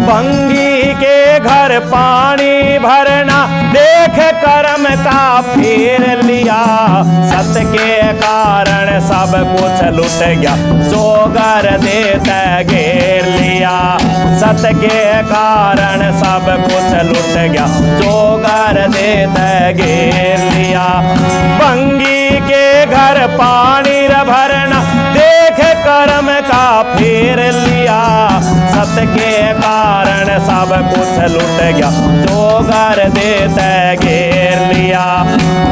भंगी के घर पानी भरना देख कर्म का फेर लिया। सत के कारण सब कुछ लुट गया, जोगर देते घेर लिया। सत के कारण सब कुछ लुट गया, जोगर देते घेर लिया। भंगी के घर पानी भरना देख कर्म का फेर लिया। सत के कारण सब कुछ लुट गया, जोगर देते घेर लिया।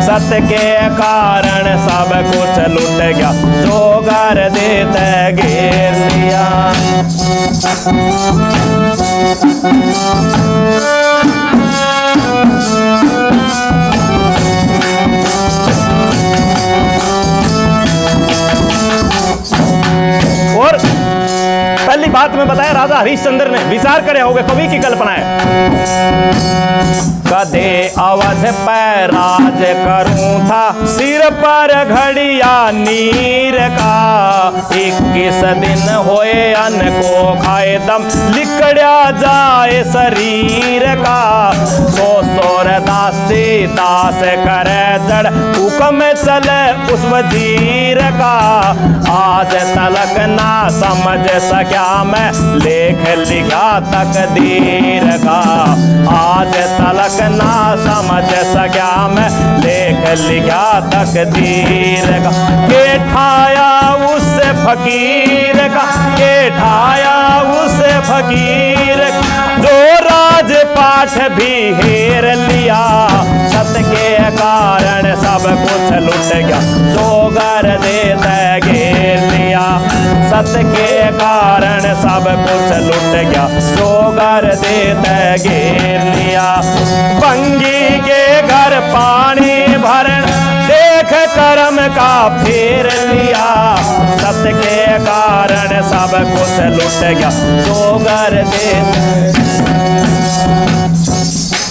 सत के कारण सब कुछ लुट गया, जोगर देते घेर लिया। और पहली बात में बताया राजा हरिश्चंद्र ने विचार करे होगे, कवि की कल्पना है। कदे अवध पर राज करूं था, सिर पर घड़िया नीर का। 21 दिन होए अन्न को खाए, दम लिकड़ा जाए शरीर का। सोर दासी दास करे जड़, हुक्म चले उस वजीर का। आज तलक ना समझ सका मैं, लेख लिखा तकदीर का। आज तलक ना समझ सका मैं, लेख लिखा तकदीर का। के ठाया उस फकीर का, के ठाया उस फकीर जो राज पाठ भी हेर लिया। सत के कारण सब कुछ लुट गया, जोगर देते घेर लिया। सत के कारण सब कुछ लुट गया, जोगर देते घेर लिया। भंगी के घर पानी भरन देख कर्म का फेर लिया। सत के कारण सब कुछ लुट गया, जोगर देते।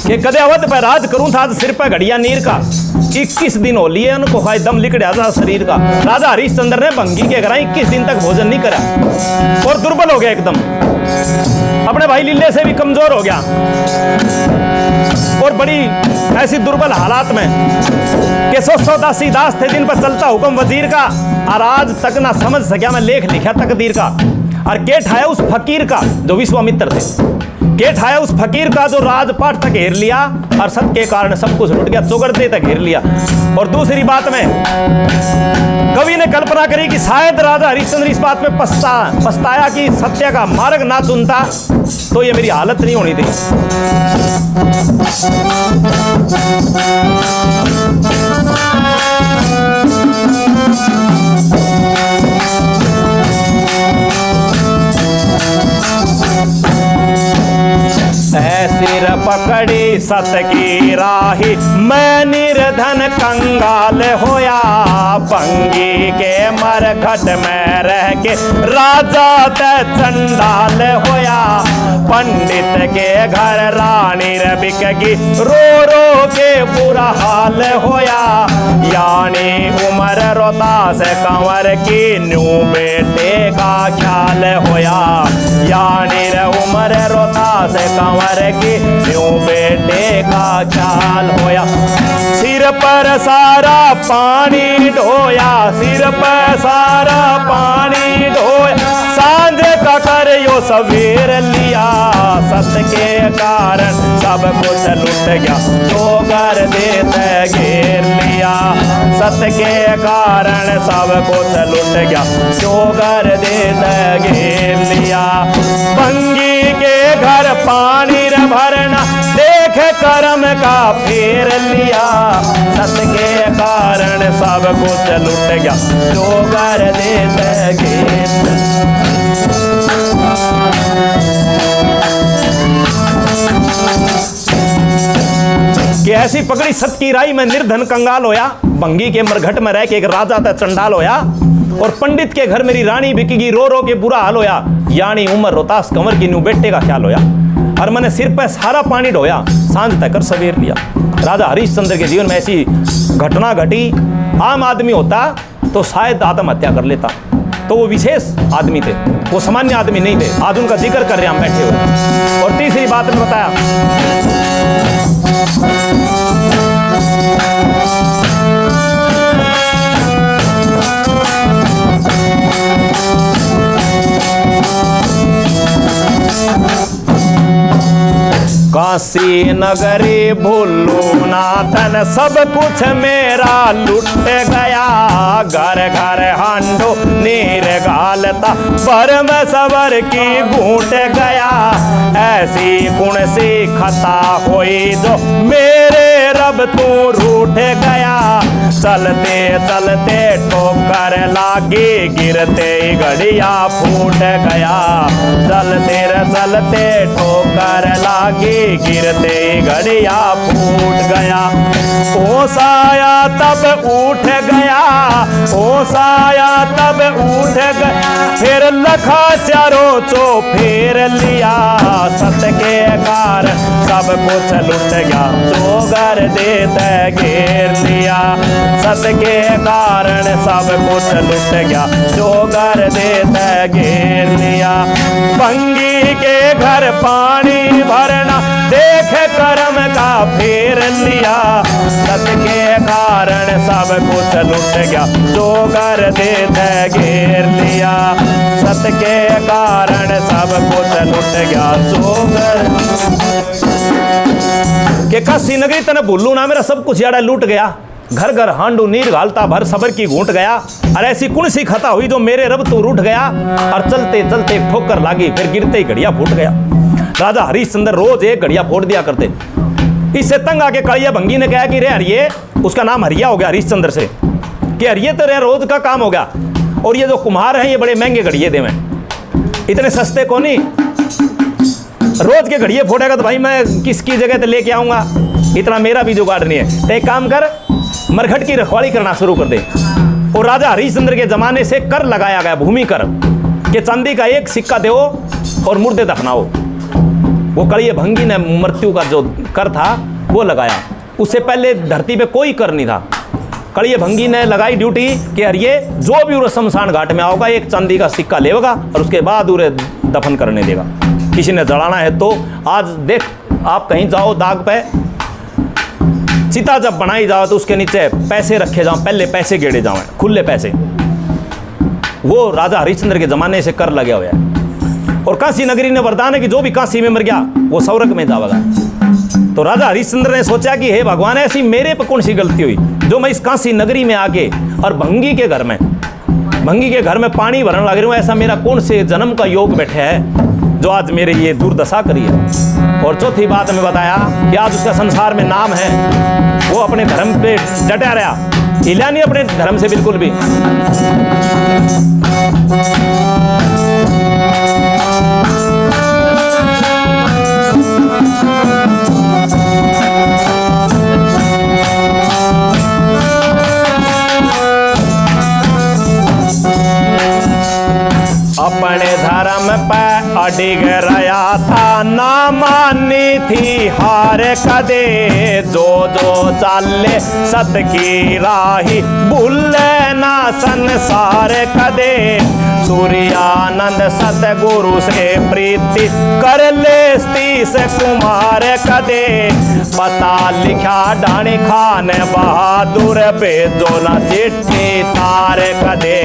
ये कदे अवध पर राज करूं था, सिर पर घड़िया नीर का। 21 दिन हो लिए उनको खाए, दम लिकड़ा था शरीर का। राजा हरिश्चंद्र ने भंगी के घर 21 दिन तक भोजन नहीं करा और दुर्बल हो गया एकदम। अपने भाई लीले से भी कमजोर हो गया और बड़ी ऐसी दुर्बल हालात में कि 100 दासी दास थे जिन पर चलता हुक्म वजीर का। और आज तक ना समझ सका मैं, लेख लिखा तकदीर का। और के ठाया उस फकीर का जो विश्वामित्र थे, के ठाया उस फकीर का जो राजपाट तक घेर लिया। और सत के कारण सब कुछ लुट गया, जोगर दे तक घेर लिया। और दूसरी बात में कवि ने कल्पना करी कि शायद राजा हरिश्चंद्र इस बात में पछताया कि सत्य का मार्ग ना चुनता तो ये मेरी हालत नहीं होनी थी। सिर पकड़ी सत की राही, मैं निर्धन कंगाल होया। भंगी के मरघट में रह के राजा ते चंडाल होया। पंडित के घर रानी बिकगी, रो रो के बुरा हाल होया। यानी उम्र रोता से कंवर की, न्यू बेटे का ख्याल होया। यानी उम्र रोता से कंवर की, न्यू बेटे का ख्याल होया। सिर पर सारा पानी ढोया, सिर पर सारा पानी ढोया। सांझ का कर यो सवेर लिया। सत के कारण सब कुछ लुट गया, जोगर देते घेर लिया। सत के कारण सब कुछ लुट गया, जोगर देते घेर लिया। भंगी के घर पानी भरना देख कर्म का फेर लिया। सत के कारण सब कुछ लुट गया, जोगर देते घेर। कि ऐसी पकड़ी सत की राई में निर्धन कंगाल होया। भंगी के मरघट में रह के एक राजा था चंडाल होया। और पंडित के घर मेरी रानी बिकेगी, रो रो के बुरा हाल होया। यानी उमर रोतास कंवर की न्यू बेटे का ख्याल होया। और मैंने सिर पर सारा पानी ढोया, सांझ तक कर सवेर लिया। राजा हरिश्चंद्र के जीवन में ऐसी घटना घटी। आम आदमी होता तो शायद आत्महत्या कर लेता, तो वो विशेष आदमी थे, वो सामान्य आदमी नहीं थे। आज उनका जिक्र कर रहे हैं हम बैठे हुए। और तीसरी बात में बताया काशी नगरी भूलू नाथन सब कुछ मेरा लुट गया। घर घर हांडो नीर गालता पर में सबर की घूट गया। ऐसी कौन सी खता हुई जो मेरे रब तू रूठ गया। चलते चलते ठोकर लागी गिरते घड़िया फूट गया। चलते चलते ठोकर लागी गिरते घड़िया फूट गया। होश आया तब उठ गया, होश आया तब उठ गया। फिर लखा चारों चो फेर लिया। सत के कारण सब कुछ लुट गया, जो घर देते घेर लिया। सत के कारण सब कुछ लुट गया, जो घर देते घेर लिया। भंगी के घर पानी भरना देख कर्म का फेर लिया। सत के कारण सब कुछ लुट गया, जो घर देते घेर लिया। सत के कारण सब कुछ लुट गया, जो घर के काशी नगरी तने भूलू ना मेरा सब कुछ याड़ा लूट गया। घर घर हांडू नीर घालता भर सबर की घूट गया। और ऐसी कौन सी खता हुई जो मेरे रब तू रूठ गया। और चलते चलते ठोकर लागी फिर गिरते ही घड़िया फूट गया। राजा हरिश्चंद्र रोज एक घड़िया फोड़ दिया करते। इससे तंग आके कालिया भंगी ने कहा कि रे हरिये, उसका नाम हरिया हो गया हरिश्चंद्र से, कि हरिये तो रे रोज का काम हो गया। और ये जो कुम्हार हैं ये बड़े महंगे घड़िये दे, इतने सस्ते को नहीं। रोज के घड़िये फोड़ेगा तो भाई मैं किसकी जगह तो लेके आऊंगा, इतना मेरा भी जुगाड़ नहीं है। तो एक काम कर, मरघट की रखवाली करना शुरू कर दे। और राजा हरिश्चंद्र के जमाने से कर लगाया गया, भूमि कर, कि चांदी का एक सिक्का दो और मुर्दे दफनाओ। वो कड़िए भंगी ने मृत्यु का जो कर था वो लगाया। उससे पहले धरती पे कोई कर नहीं था। कड़िए भंगी ने लगाई ड्यूटी कि अरे जो भी उरे शमशान घाट में आओगा एक चांदी का सिक्का लेगा और उसके बाद उरे दफन करने देगा। किसी ने जलाना है तो आज देख, आप कहीं जाओ दाग पे, चिता जब बनाई जाओ तो उसके नीचे पैसे रखे जाओ, पहले पैसे गेड़े जाओ, खुले पैसे। वो राजा हरिश्चंद्र के जमाने से कर लगे हुए हैं। और काशी नगरी ने वरदान है कि जो भी काशी में मर गया वो स्वर्ग में जाएगा। तो राजा हरिश्चंद्र ने सोचा कि हे भगवान, ऐसी मेरे पर कौन सी गलती हुई जो मैं इस काशी नगरी में आके और भंगी के घर में पानी भरने लग रही हूँ। ऐसा मेरा कौन से जन्म का योग बैठा है जो आज मेरे ये दुर्दशा करी है। और चौथी बात में बताया कि आज उसका संसार में नाम है, वो अपने धर्म पे डटा रहा, हिला नहीं अपने धर्म से बिल्कुल भी। अपने धर्म पे अडिग रहा था, ना मानी थी हार कदे। जो जो चाले सत की राही, भूले ना संसार कदे। सूर्यानंद सतगुरु से प्रीति, कर ले तीस कुमार कदे। पता लिखा डाणी खान बहादुर, भेजो ना चिट्ठी तार कदे।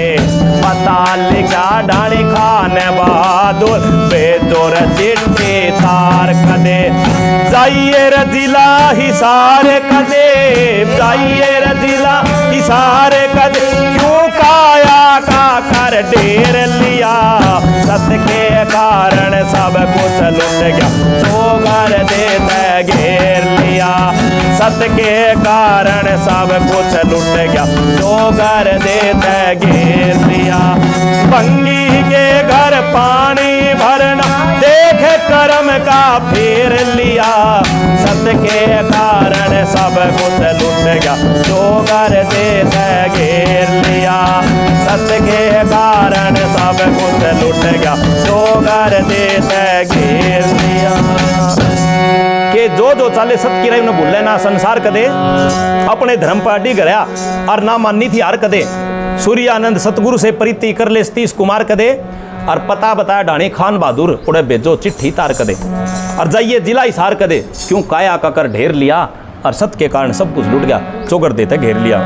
पता लिखा डाणी खान बहादुर, भेजो ना चिट्ठी तार कदे। जाइए रे जिला हिसार कदे, जाइए रे जिला हिसार कदे। क्यों काया का कर ढेर लिया, सत के कारण सब कुछ लुट गया, तो घर देते घेर लिया। सत के कारण सब कुछ लुट गया, तो घर देते घेर लिया। भंगी के घर पानी भरना देख कर्म का फेर लिया। सत के कारण सब कुछ लुट गया, तो घर देते घेर लिया। सत के कारण सब कुछ लुट गया, तो घर देते घेर लिया। कि जो जो चाले सत की रही उन्हें भूले ना संसार कदे। अपने धर्म पर अड़ी गया और ना मानी थी हार कदे। सूर्यानंद सतगुरु से प्रीति कर ले सतीश कुमार कदे, और पता बताया ढाणी खान बहादुर उड़े भेजो चिट्ठी तार कदे, और जाइए जिला हिसार कदे, क्यों काया का कर ढेर लिया, और सत्य के कारण सब कुछ लूट गया, चौगड़ देते घेर लिया।